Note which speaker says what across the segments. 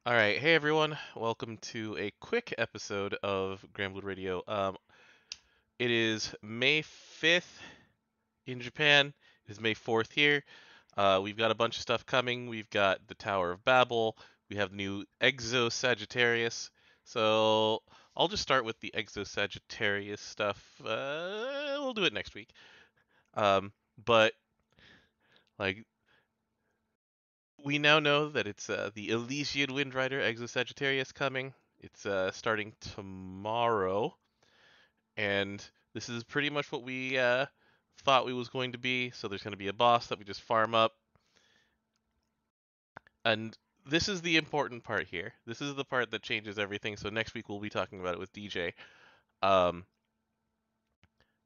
Speaker 1: All right, hey everyone, welcome to a quick episode of Granblue Radio. It is May 5th in Japan. It is May 4th here. We've got a bunch of stuff coming. We've got the Tower of Babel. We have new Exo Sagittarius. So I'll just start with the Exo Sagittarius stuff. We'll do it next week. But like we now know that it's the Elysian Windrider Exo Sagittarius coming. It's starting tomorrow, and this is pretty much what we thought we was going to be. So there's going to be a boss that we just farm up, and this is the important part here. This is the part that changes everything. So next week we'll be talking about it with DJ. Um,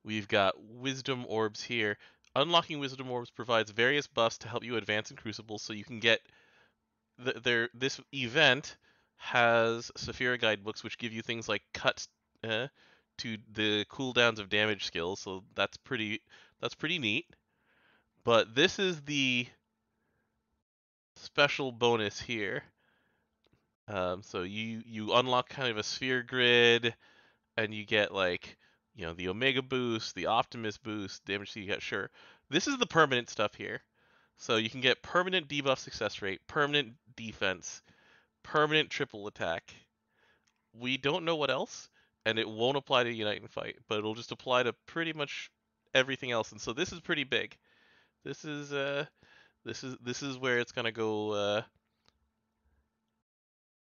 Speaker 1: we've got Wisdom Orbs here. Unlocking Wisdom Orbs provides various buffs to help you advance in Crucible, so you can get this event has Saphira guidebooks which give you things like cuts to the cooldowns of damage skills, so that's pretty neat. But this is the special bonus here. So you unlock kind of a sphere grid, and you get like the Omega boost, the Optimus boost, damage you get. Sure, this is the permanent stuff here. So you can get permanent debuff success rate, permanent defense, permanent triple attack. We don't know what else, and it won't apply to Unite and Fight, but it'll just apply to pretty much everything else. And so this is pretty big. This is this is where it's gonna go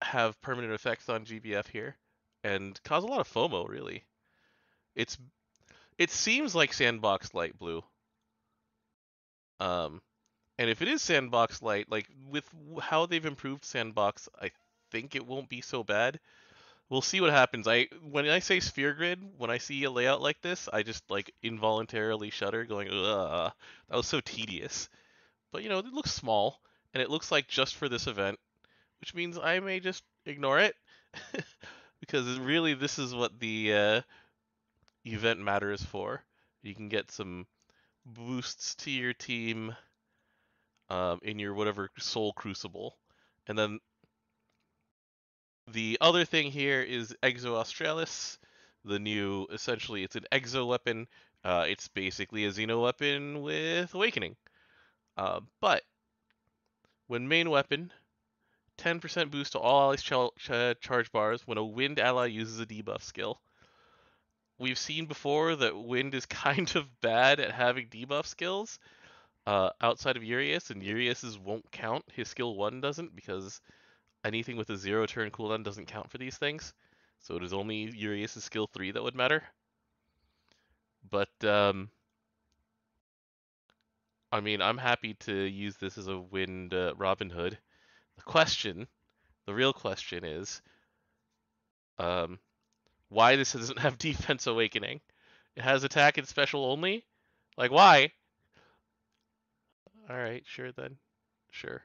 Speaker 1: have permanent effects on GBF here, and cause a lot of FOMO. Really, it's it seems like Sandbox Light Blue. Um, and if it is Sandbox Light, like with how they've improved Sandbox, I think it won't be so bad. We'll see what happens. When I say sphere grid, when I see a layout like this, I just like involuntarily shudder, going, "Ugh, that was so tedious." But it looks small, and it looks like just for this event, which means I may just ignore it because really this is what the event matters for. You can get some boosts to your team in your whatever Soul Crucible, and then the other thing here is Exo Australis, the new, essentially, it's an exo weapon. It's basically a Xeno weapon with Awakening. But when main weapon, 10% boost to all allies charge bars when a wind ally uses a debuff skill. We've seen before that wind is kind of bad at having debuff skills outside of Urias, and Urias's won't count. His skill 1 doesn't, because anything with a 0 turn cooldown doesn't count for these things. So it is only Urias' skill 3 that would matter. But, I mean, I'm happy to use this as a wind Robin Hood. The real question is, um, why this doesn't have Defense Awakening? It has attack and special only? Like, why? Alright, sure then. Sure.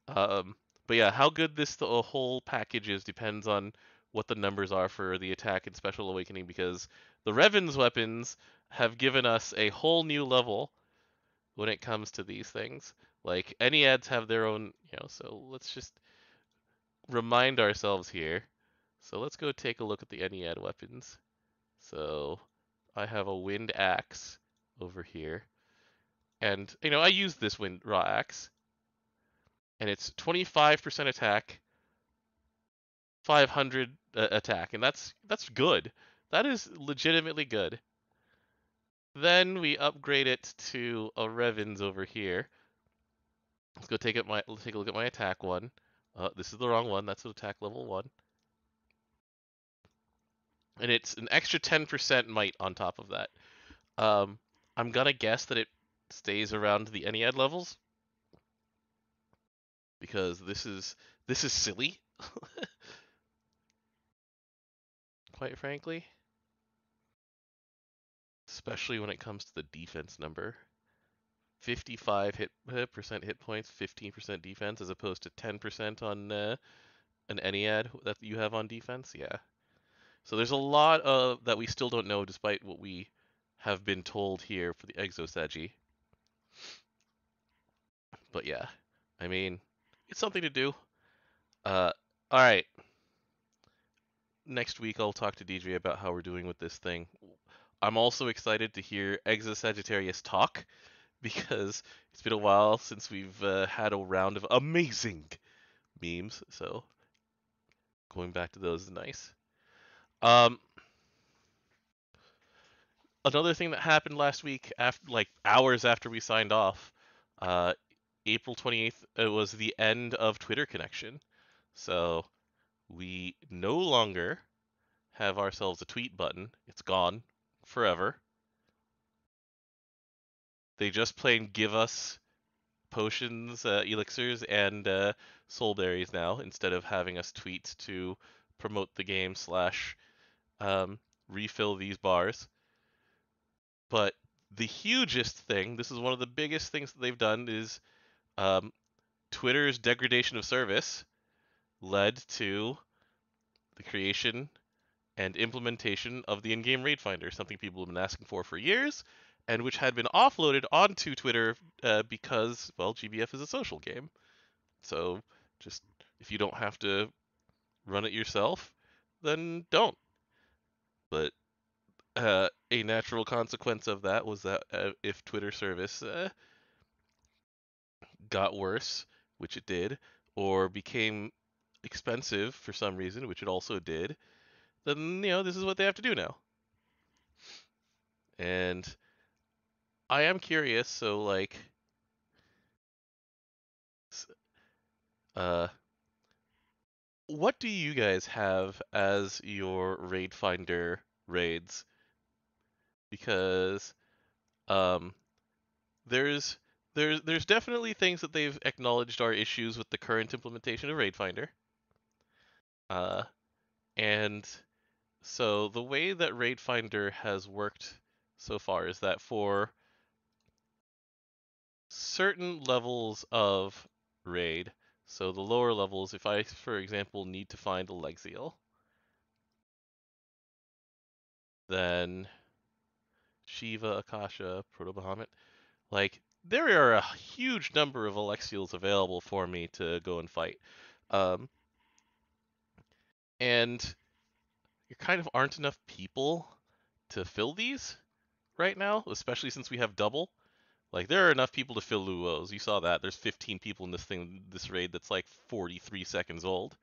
Speaker 1: Um, but yeah, how good the whole package is depends on what the numbers are for the attack and special awakening, because the Revan's weapons have given us a whole new level when it comes to these things. Like Enneads have their own, so let's just remind ourselves here. So let's go take a look at the Ennead weapons. So I have a wind axe over here. And I use this wind raw axe, and it's 25% attack, 500 attack, and that's good. That is legitimately good. Then we upgrade it to a Revan's over here. Let's take a look at my attack one. This is the wrong one. That's attack level 1. And it's an extra 10% might on top of that. Um, I'm gonna guess that it stays around the Ennead levels, because this is silly, quite frankly. Especially when it comes to the defense number. 55 percent hit points, 15% defense, as opposed to 10% on an Ennead that you have on defense. Yeah. So there's a lot of that we still don't know, despite what we have been told here for the Exosagi. But yeah, I mean, it's something to do. Uh, All right. Next week I'll talk to DJ about how we're doing with this thing. I'm also excited to hear Exa Sagittarius talk because it's been a while since we've had a round of amazing memes. So going back to those is nice. Um, Another thing that happened last week, after like hours after we signed off, uh, April 28th, it was the end of Twitter connection. So we no longer have ourselves a tweet button. It's gone forever. They just plain give us potions, elixirs, and soul berries now instead of having us tweet to promote the game slash um, refill these bars. But the hugest thing, this is one of the biggest things that they've done, is um, Twitter's degradation of service led to the creation and implementation of the in-game raid finder, something people have been asking for years, and which had been offloaded onto Twitter because, well, GBF is a social game. So just if you don't have to run it yourself, then don't. But a natural consequence of that was that if Twitter service got worse, which it did, or became expensive for some reason, which it also did, then this is what they have to do now. And I am curious, so like, uh, what do you guys have as your raid finder raids? Because um, there's there's definitely things that they've acknowledged are issues with the current implementation of raid finder. Uh, and so the way that raid finder has worked so far is that for certain levels of raid, so the lower levels, if I, for example, need to find a Lexiel, then Shiva, Akasha, Proto Bahamut, like there are a huge number of Alexials available for me to go and fight. Um, and there kind of aren't enough people to fill these right now, especially since we have double. Like there are enough people to fill Luos. You saw that. There's 15 people in this raid that's like 43 seconds old.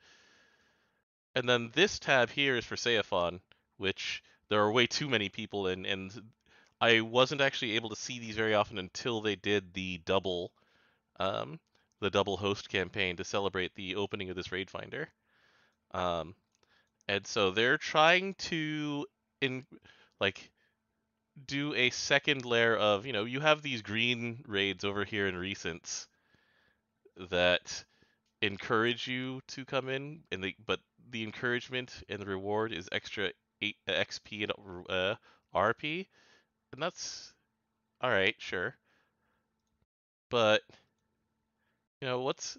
Speaker 1: And then this tab here is for Seaphon, which there are way too many people in, and I wasn't actually able to see these very often until they did um, the double host campaign to celebrate the opening of this raid finder. Um, and so they're trying to in like do a second layer of you have these green raids over here in recents that encourage you to come in, and but the encouragement and the reward is extra XP and RP, and that's all right, sure. But what's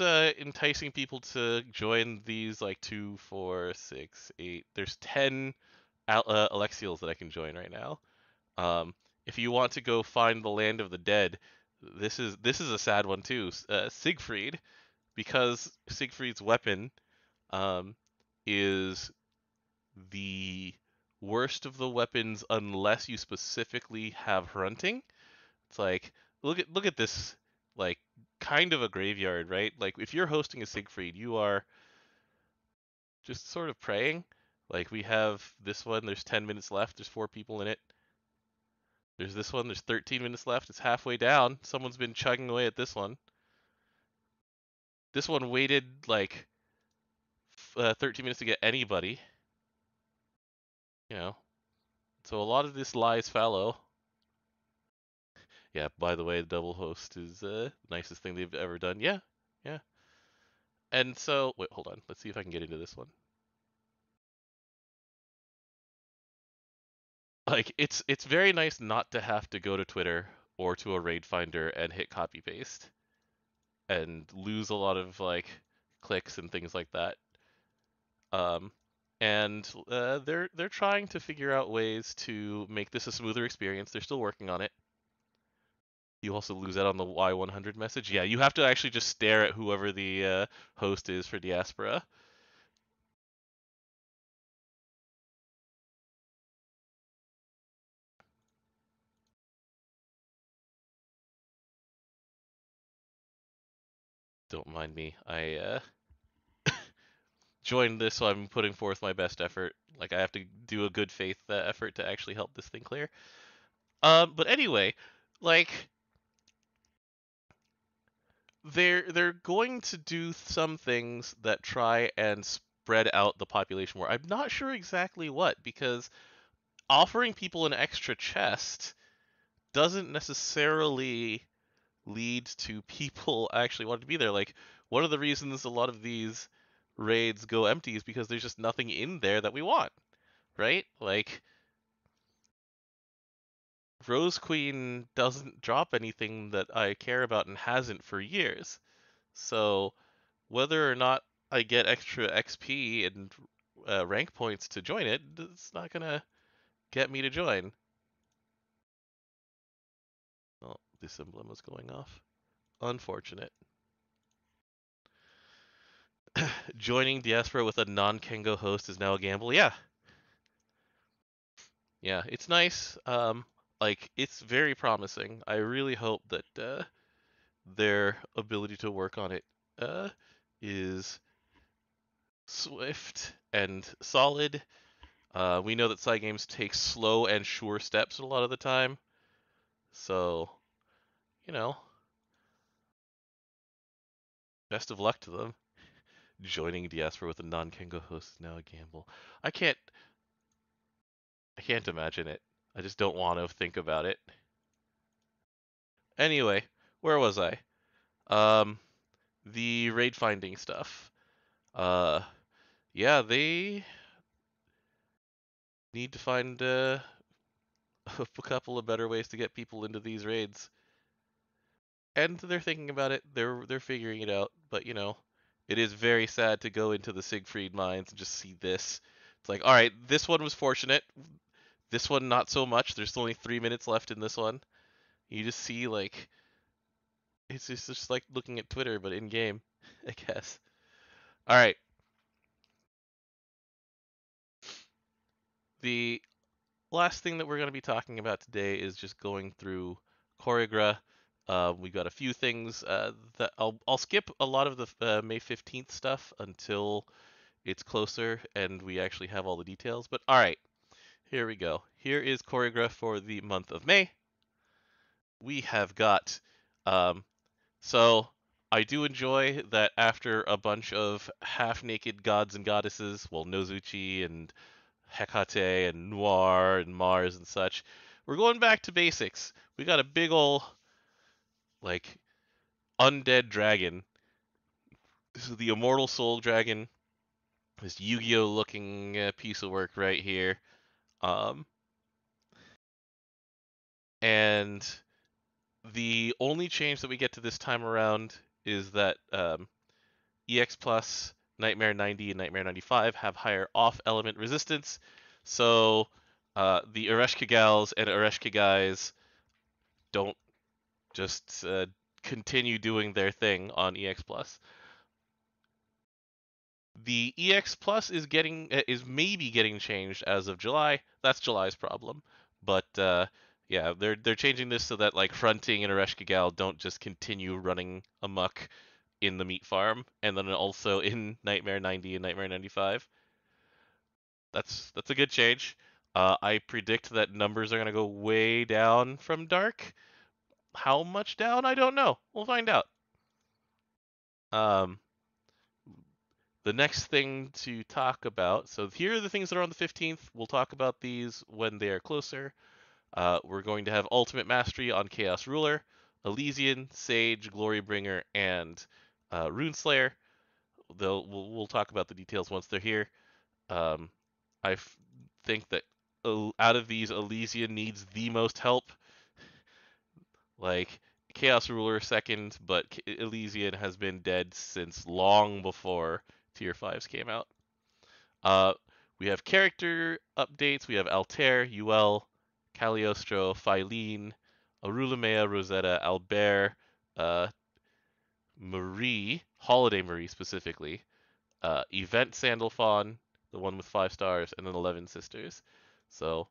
Speaker 1: enticing people to join these like 2, 4, 6, 8? There's 10 Alexials that I can join right now. If you want to go find the land of the dead, this is a sad one too. Siegfried, because Siegfried's weapon um, is the worst of the weapons unless you specifically have hunting. It's like look at this, like kind of a graveyard, right? Like if you're hosting a Siegfried, you are just sort of praying. Like we have this one, there's 10 minutes left, there's 4 people in it. There's this one, there's 13 minutes left, it's halfway down. Someone's been chugging away at this one. This one waited like 13 minutes to get anybody, you know. So a lot of this lies fallow. Yeah, by the way, the double host is the nicest thing they've ever done. Yeah, yeah. And so, wait, hold on. Let's see if I can get into this one. Like, it's very nice not to have to go to Twitter or to a raid finder and hit copy paste and lose a lot of like clicks and things like that. Um, and they're trying to figure out ways to make this a smoother experience. They're still working on it. You also lose out on the Y100 message. Yeah, you have to actually just stare at whoever the host is for Diaspora. Don't mind me. I joined this, so I'm putting forth my best effort. Like, I have to do a good faith effort to actually help this thing clear. But anyway, like, they're going to do some things that try and spread out the population more. I'm not sure exactly what, because offering people an extra chest doesn't necessarily lead to people actually wanting to be there. Like, one of the reasons a lot of these raids go empty is because there's just nothing in there that we want, right? Like, Rose Queen doesn't drop anything that I care about and hasn't for years. So whether or not I get extra XP and rank points to join it, it's not gonna get me to join. Oh, this emblem was going off. Unfortunate. Joining Diaspora with a non-Kengo host is now a gamble. Yeah, yeah, it's nice. Like, it's very promising. I really hope that their ability to work on it uh, is swift and solid. We know that side games take slow and sure steps a lot of the time, so you know, best of luck to them. Joining Diaspora with a non-Kengo host is now a gamble. I can't, I can't imagine it. I just don't want to think about it. Anyway, where was I? Um, the raid finding stuff. Uh, yeah, they need to find a couple of better ways to get people into these raids. And they're thinking about it. They're figuring it out. But it is very sad to go into the Siegfried mines and just see this. It's like, all right, this one was fortunate. This one not so much. There's only 3 minutes left in this one. You just see like it's just like looking at Twitter, but in game, I guess. All right, the last thing that we're going to be talking about today is just going through Koregra. We've got a few things that I'll skip a lot of the May 15th stuff until it's closer and we actually have all the details. But all right, here we go. Here is Koregra for the month of May. We have got um, so I do enjoy that after a bunch of half-naked gods and goddesses, well, Nozuchi and Hecate and Noir and Mars and such, we're going back to basics. We got a big ol' like undead dragon. This is the Immortal Soul Dragon. This Yu-Gi-Oh looking piece of work right here. Um, and the only change that we get to this time around is that EX Plus, Nightmare 90, and Nightmare 95 have higher off element resistance. So the Ereshkigal gals and Ereshkigal guys don't just continue doing their thing on EX Plus. The EX Plus is maybe getting changed as of July. That's July's problem. But yeah, they're changing this so that like Fronting and Ereshkigal don't just continue running amok in the meat farm, and then also in Nightmare 90 and Nightmare 95. That's a good change. I predict that numbers are gonna go way down from Dark. How much down? I don't know. We'll find out. Um, the next thing to talk about. So here are the things that are on the 15th. We'll talk about these when they are closer. We're going to have Ultimate Mastery on Chaos Ruler, Elysian, Sage, Glorybringer, and Runeslayer. We'll talk about the details once they're here. Um, think that out of these, Elysian needs the most help. Like, Chaos Ruler second, but Elysian has been dead since long before Tier 5s came out. Uh, we have character updates. We have Altair, UL, Cagliostro, Phylene, Arulamea, Rosetta, Albert, uh, Marie, Holiday Marie specifically, Event Sandalphon, the one with 5 stars, and then 11 Sisters. So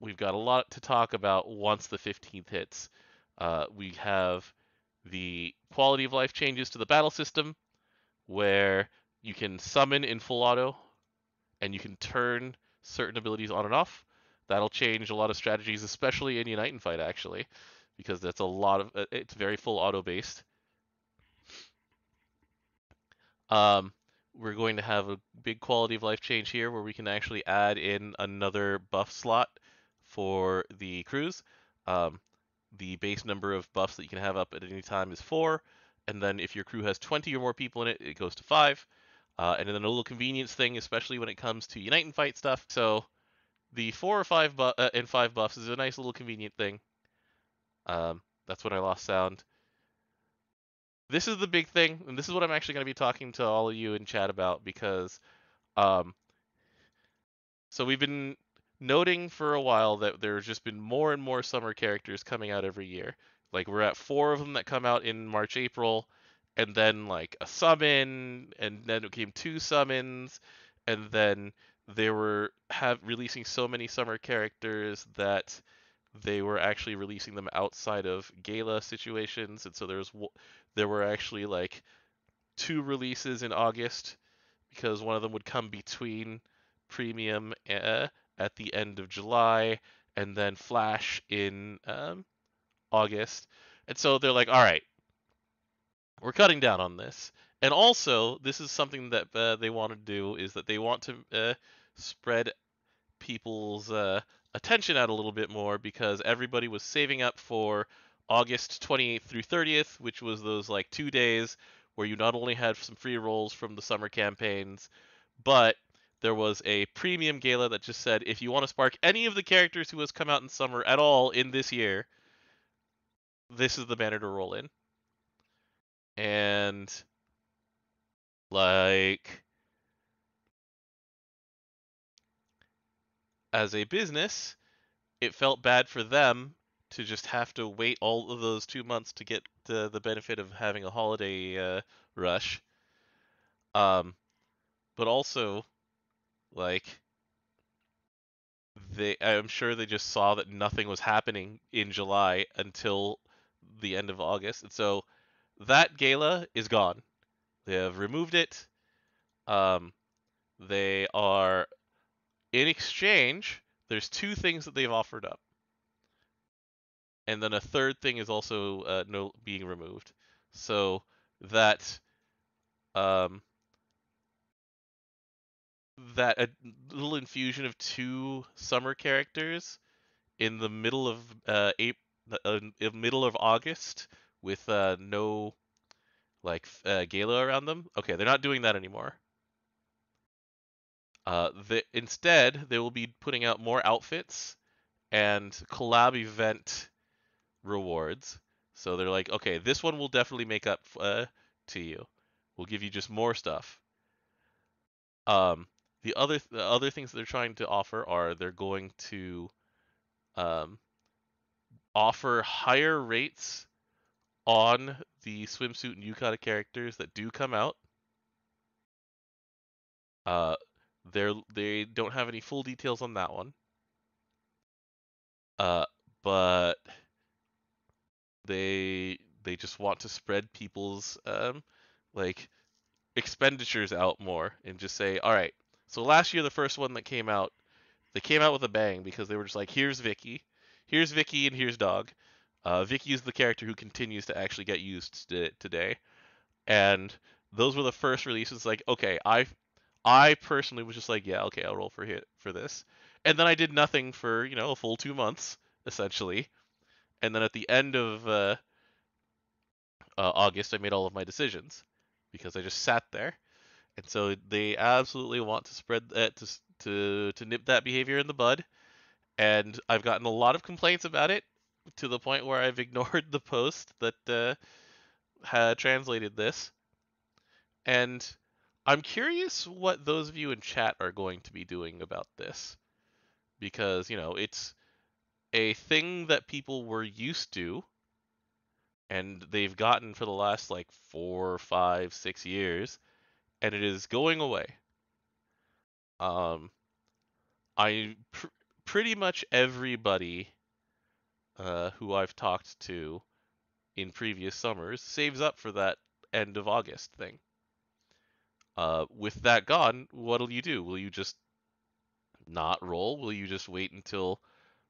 Speaker 1: we've got a lot to talk about once the 15th hits. We have the quality of life changes to the battle system, where you can summon in full auto, and you can turn certain abilities on and off. That'll change a lot of strategies, especially in Unite and Fight, actually, because that's a lot of it's very full auto based. Um, we're going to have a big quality of life change here where we can actually add in another buff slot for the crews. Um, the base number of buffs that you can have up at any time is 4, and then if your crew has 20 or more people in it, it goes to 5. And then a little convenience thing, especially when it comes to Unite and Fight stuff. So the 4 or 5 and 5 buffs is a nice little convenient thing. That's when I lost sound. This is the big thing, and this is what I'm actually going to be talking to all of you in chat about because um, so we've been noting for a while that there's just been more and more summer characters coming out every year. Like we're at 4 of them that come out in March, April, and then like a summon, and then it came 2 summons, and then they were releasing so many summer characters that they were actually releasing them outside of gala situations, and so there were actually like 2 releases in August because one of them would come between premium at the end of July and then Flash in August. And so they're like, all right, we're cutting down on this. And also, this is something that they want to do is that they want to spread people's attention out a little bit more because everybody was saving up for August 28th through 30th, which was those like 2 days where you not only had some free rolls from the summer campaigns, but there was a premium gala that just said if you want to spark any of the characters who has come out in summer at all in this year, this is the banner to roll in. And like as a business, it felt bad for them to just have to wait all of those 2 months to get the benefit of having a holiday rush. Um, but also, like, I'm sure they just saw that nothing was happening in July until the end of August, and so that gala is gone. They have removed it. Um, they are in exchange. There's 2 things that they've offered up, and then a third thing is also no being removed. So that um, that a little infusion of 2 summer characters in the middle of middle of August with no like gala around them. Okay, they're not doing that anymore. Instead, they will be putting out more outfits and collab event rewards. So they're like, okay, this one will definitely make up to you. We'll give you just more stuff. Um, the other things that they're trying to offer are they're going to um, offer higher rates on the swimsuit and yukata characters that do come out. Uh, they don't have any full details on that one. Uh, but they just want to spread people's like expenditures out more and just say, all right. So last year, the first one that came out, they came out with a bang because they were just like, here's Vicky, and here's Dog. Vicky is the character who continues to actually get used today, and those were the first releases. Like, okay, I personally was just like, yeah, okay, I'll roll for this, and then I did nothing for a full 2 months essentially, and then at the end of August, I made all of my decisions because I just sat there. And so they absolutely want to spread that to nip that behavior in the bud. And I've gotten a lot of complaints about it to the point where I've ignored the post that had translated this. And I'm curious what those of you in chat are going to be doing about this because a thing that people were used to and they've gotten for the last like 4, 5, 6 years, and it is going away. Um, pretty much everybody who I've talked to in previous summers saves up for that end of August thing. With that gone, what'll you do? Will you just not roll? Will you just wait until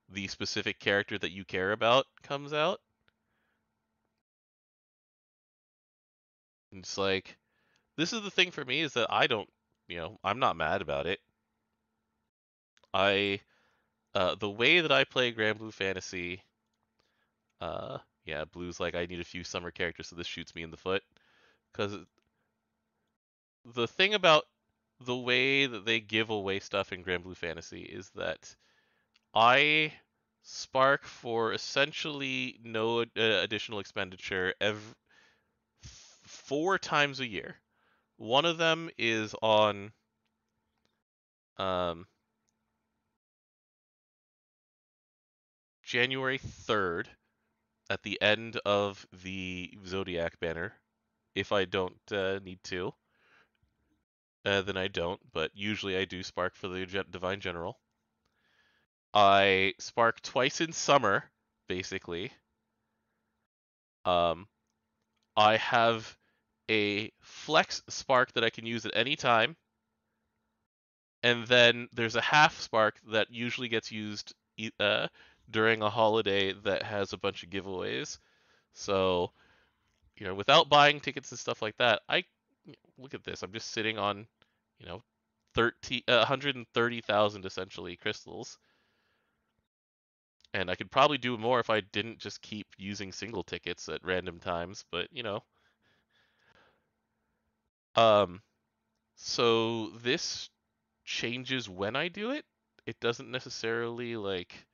Speaker 1: the specific character that you care about comes out? And it's like, this is the thing for me is that I don't, I'm not mad about it. I, the way that I play Granblue Fantasy, yeah, Blue's like, I need a few summer characters, so this shoots me in the foot. Because the thing about the way that they give away stuff in Granblue Fantasy is that I spark for essentially no additional expenditure 4 times a year. One of them is on um, January 3rd at the end of the Zodiac banner. If I don't need to, then I don't, but usually I do spark for the Divine General. I spark twice in summer, basically. Um, I have a flex spark that I can use at any time, and then there's a half spark that usually gets used during a holiday that has a bunch of giveaways. So, without buying tickets and stuff like that, I look at this. I'm just sitting on, 130,000 essentially crystals, and I could probably do more if I didn't just keep using single tickets at random times. But um, so this changes when I do it. It doesn't necessarily like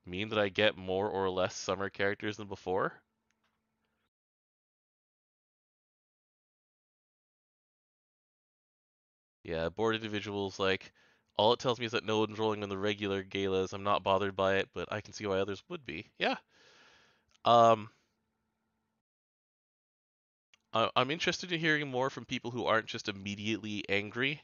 Speaker 1: mean that I get more or less summer characters than before. Yeah, board individuals like all it tells me is that no one's rolling on the regular galas. I'm not bothered by it, but I can see why others would be. Yeah. Um, I'm interested in hearing more from people who aren't just immediately angry,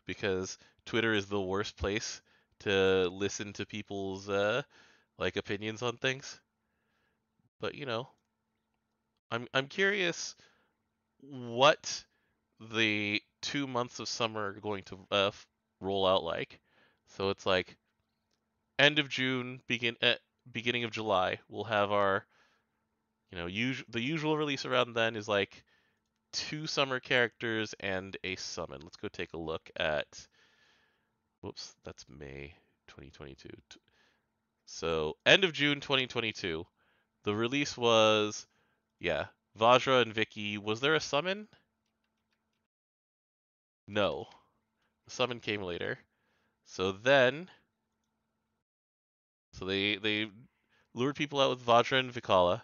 Speaker 1: because Twitter is the worst place to listen to people's like opinions on things. But I'm curious what the 2 months of summer are going to roll out like. So it's like end of June, beginning of July. We'll have our the usual release around then is like 2 summer characters and a summon. Let's go take a look at. Whoops, that's May 2022. So end of June 2022. The release was, yeah, Vajra and Vicky. Was there a summon? No. The summon came later. So then, they lured people out with Vajra and Vikala.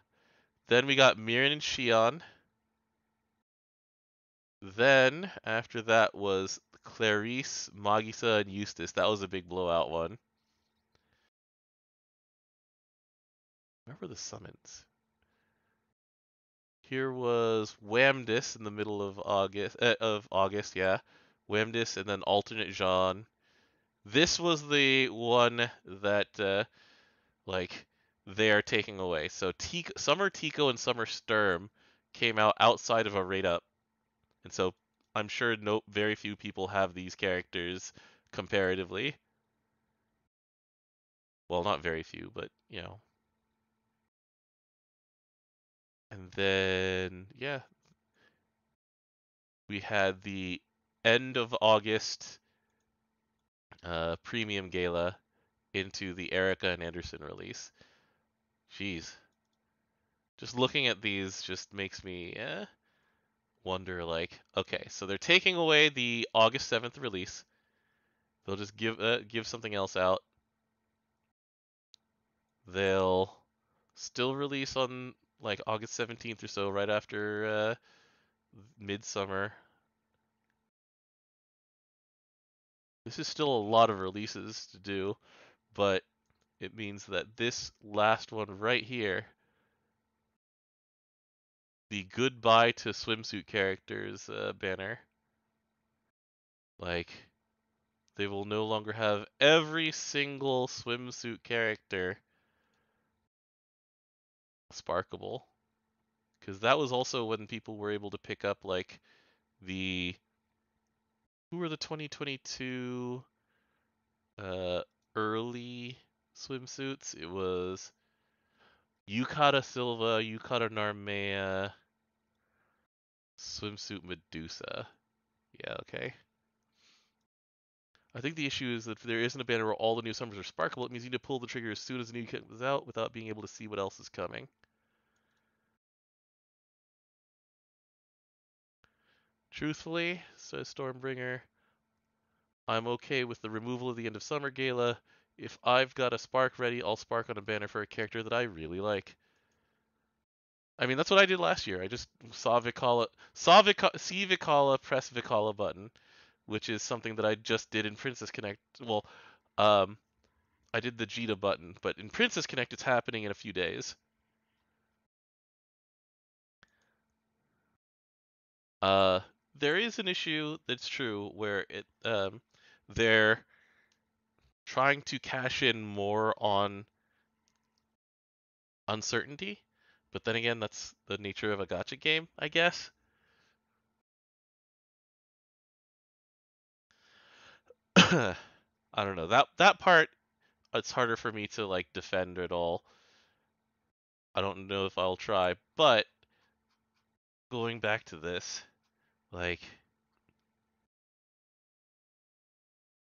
Speaker 1: Then we got Mirren and Shion. Then after that was Clarice, Magisa, and Eustace. That was a big blowout one. Where were the summons? Here was Whamdis in the middle of August, yeah. Whamdis and then alternate Jean. This was the one that like they are taking away. So Summer Tico and Summer Sturm came out outside of a rate up, and so I'm sure very few people have these characters comparatively. Well, not very few, but And then yeah, we had the end of August premium gala into the Erica and Anderson release. Jeez, just looking at these just makes me wonder. Like, okay, so they're taking away the August 7th release. They'll just give something else out. They'll still release on like August 17th or so, right after Midsummer. This is still a lot of releases to do, but it means that this last one right here, the goodbye to swimsuit characters banner, like they will no longer have every single swimsuit character sparkable, because that was also when people were able to pick up like the who were the 2022 uh, early swimsuits. It was Yukata Silva, Yukata Narmea, swimsuit Medusa. Yeah, okay. I think the issue is that if there isn't a banner where all the new summers are sparkable, it means you need to pull the trigger as soon as the new comes out without being able to see what else is coming. Truthfully, says Stormbringer, I'm okay with the removal of the end of summer gala. If I've got a spark ready, I'll spark on a banner for a character that I really like. I mean, that's what I did last year. I just see Vicala, press Vicala button, which is something that I just did in Princess Connect. Well, um, I did the Jita button, but in Princess Connect, it's happening in a few days. Uh, there is an issue that's true where they're trying to cash in more on uncertainty, but then again, that's the nature of a gacha game, I guess. I don't know. That part it's harder for me to like defend at all. I don't know if I'll try, but going back to this, like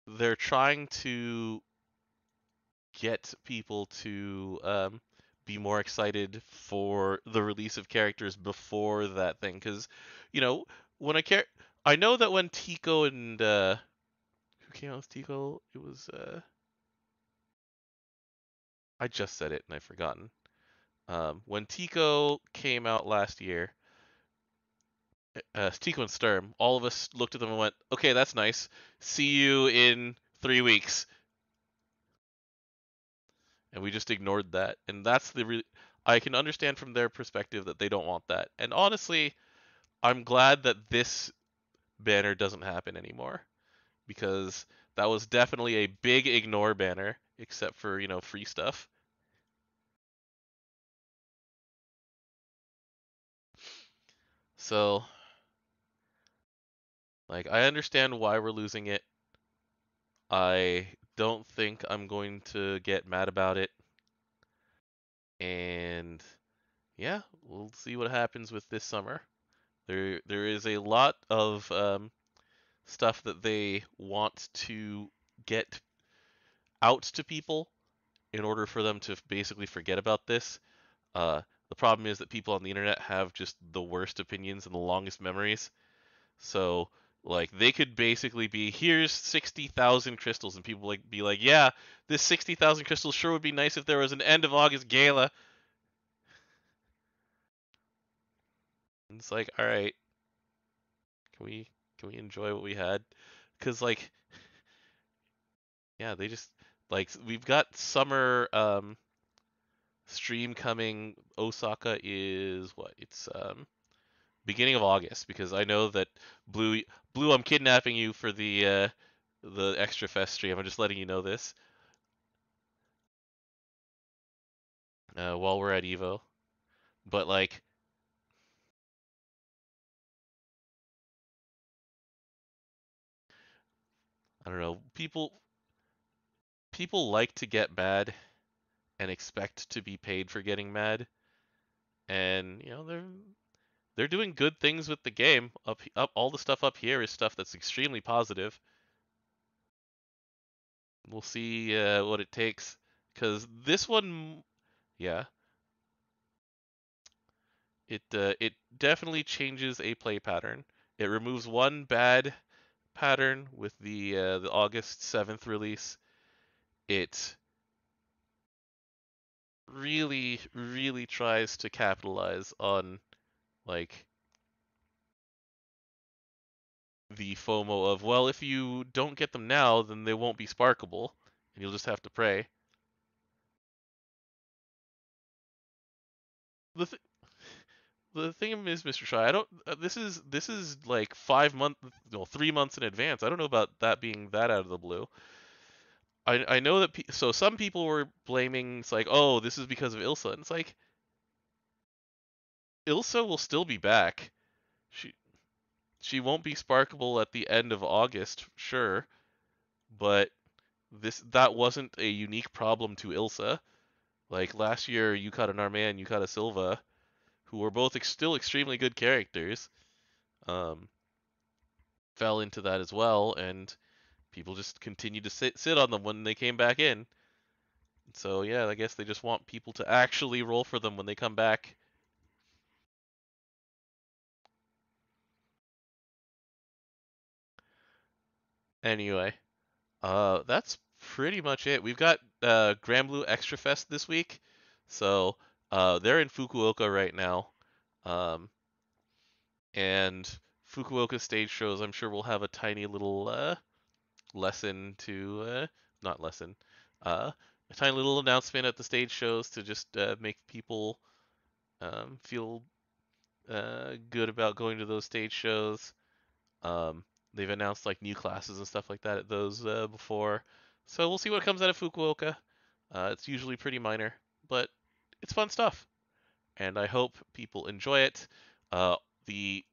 Speaker 1: they're trying to get people to be more excited for the release of characters before that thing, because you know when I know that when Tico and who came out with Tico, it was I just said it and I've forgotten. When Tico came out last year, Tico and Sturm, all of us looked at them and went, "Okay, that's nice. See you in 3 weeks." And we just ignored that. And that's I can understand from their perspective that they don't want that. And honestly, I'm glad that this banner doesn't happen anymore because that was definitely a big ignore banner, except for free stuff. So like I understand why we're losing it. I don't think I'm going to get mad about it. And yeah, we'll see what happens with this summer. There is a lot of stuff that they want to get out to people in order for them to basically forget about this. The problem is that people on the internet have just the worst opinions and the longest memories. So like they could basically be here's 60,000 crystals and people like be like, "Yeah, this 60,000 crystals sure would be nice if there was an end of August gala." And it's like, "All right, can we enjoy what we had?" Cuz like yeah, they just like we've got summer stream coming. Osaka is what? It's beginning of August because I know that Blue, I'm kidnapping you for the extra fest stream. I'm just letting you know this while we're at Evo. But like I don't know, people like to get mad and expect to be paid for getting mad, and they're doing good things with the game. Up all the stuff up here is stuff that's extremely positive. We'll see what it takes because this one, yeah, it definitely changes a play pattern. It removes one bad pattern with the August 7th release. It really tries to capitalize on like the FOMO of, well, if you don't get them now, then they won't be sparkable and you'll just have to pray. the th- the thing is, Mr. Shy, I don't. This is like 5 months, no, 3 months in advance. I don't know about that being that out of the blue. I know that so some people were blaming. It's like, oh, this is because of Ilsa, and it's like Ilsa will still be back. She she won't be Sparkable at the end of August, sure, but that wasn't a unique problem to Ilsa. Like last year, Yukata Narme and Yukata Silva, who were both still extremely good characters, um, fell into that as well, and people just continued to sit on them when they came back in. So yeah, I guess they just want people to actually roll for them when they come back. Anyway, that's pretty much it. We've got Granblue Extra Fest this week, so they're in Fukuoka right now, um, and Fukuoka stage shows. I'm sure we'll have a tiny little lesson to not lesson, a tiny little announcement at the stage shows to just make people feel good about going to those stage shows. Um, they've announced like new classes and stuff like that at those before, so we'll see what comes out of Fukuoka. It's usually pretty minor, but it's fun stuff, and I hope people enjoy it. The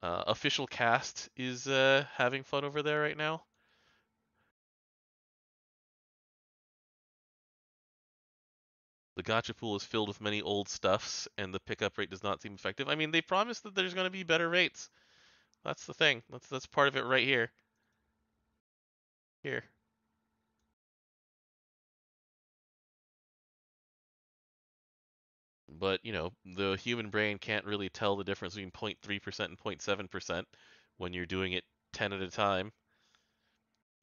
Speaker 1: official cast is having fun over there right now. The gacha pool is filled with many old stuffs, and the pickup rate does not seem effective. I mean, they promised that there's going to be better rates. That's the thing. That's part of it right here. Here. But, the human brain can't really tell the difference between 0.3% and 0.7% when you're doing it 10 at a time.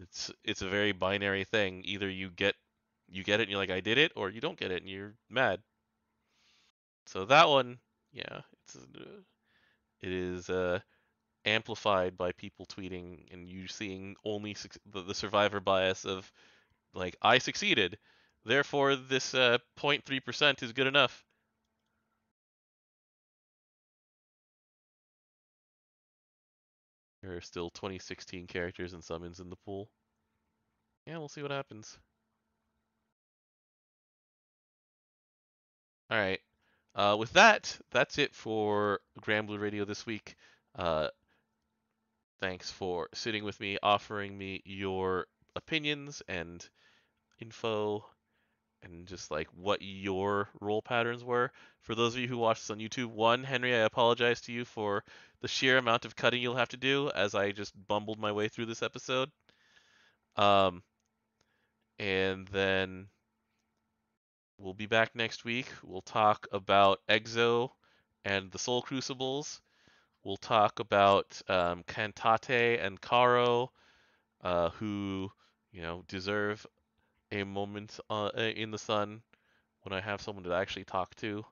Speaker 1: It's a very binary thing. Either you get it and you're like I did it, or you don't get it and you're mad. So that one, yeah, it is amplified by people tweeting and you seeing only the survivor bias of like I succeeded, therefore this 0.3% is good enough. There are still 2016 characters and summons in the pool. Yeah, we'll see what happens. All right. With that, that's it for Granblue Radio this week. Uh, Thanks for sitting with me, offering me your opinions and info and just like what your role patterns were. For those of you who watch this on YouTube, one, Henry, I apologize to you for the sheer amount of cutting you'll have to do as I just bumbled my way through this episode. Um, and then we'll be back next week. We'll talk about Exo and the Soul Crucibles. We'll talk about Cantate and Karo, who, deserve a moment in the sun when I have someone to actually talk to.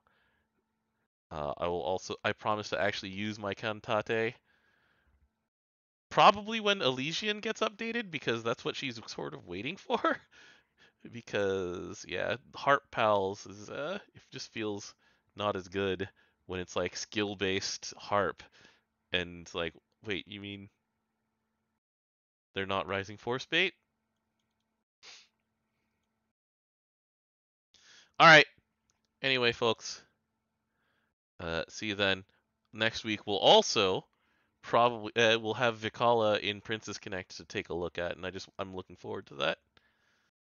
Speaker 1: I promise to actually use my Cantate. Probably when Elysian gets updated, because that's what she's sort of waiting for. Because, yeah, Heart Pals it just feels not as good when it's like skill-based harp. And like, wait, you mean they're not Rising Force bait? Alright, anyway, folks, see you then. Next week we'll also probably we'll have Vikala in Princess Connect to take a look at, and I'm looking forward to that.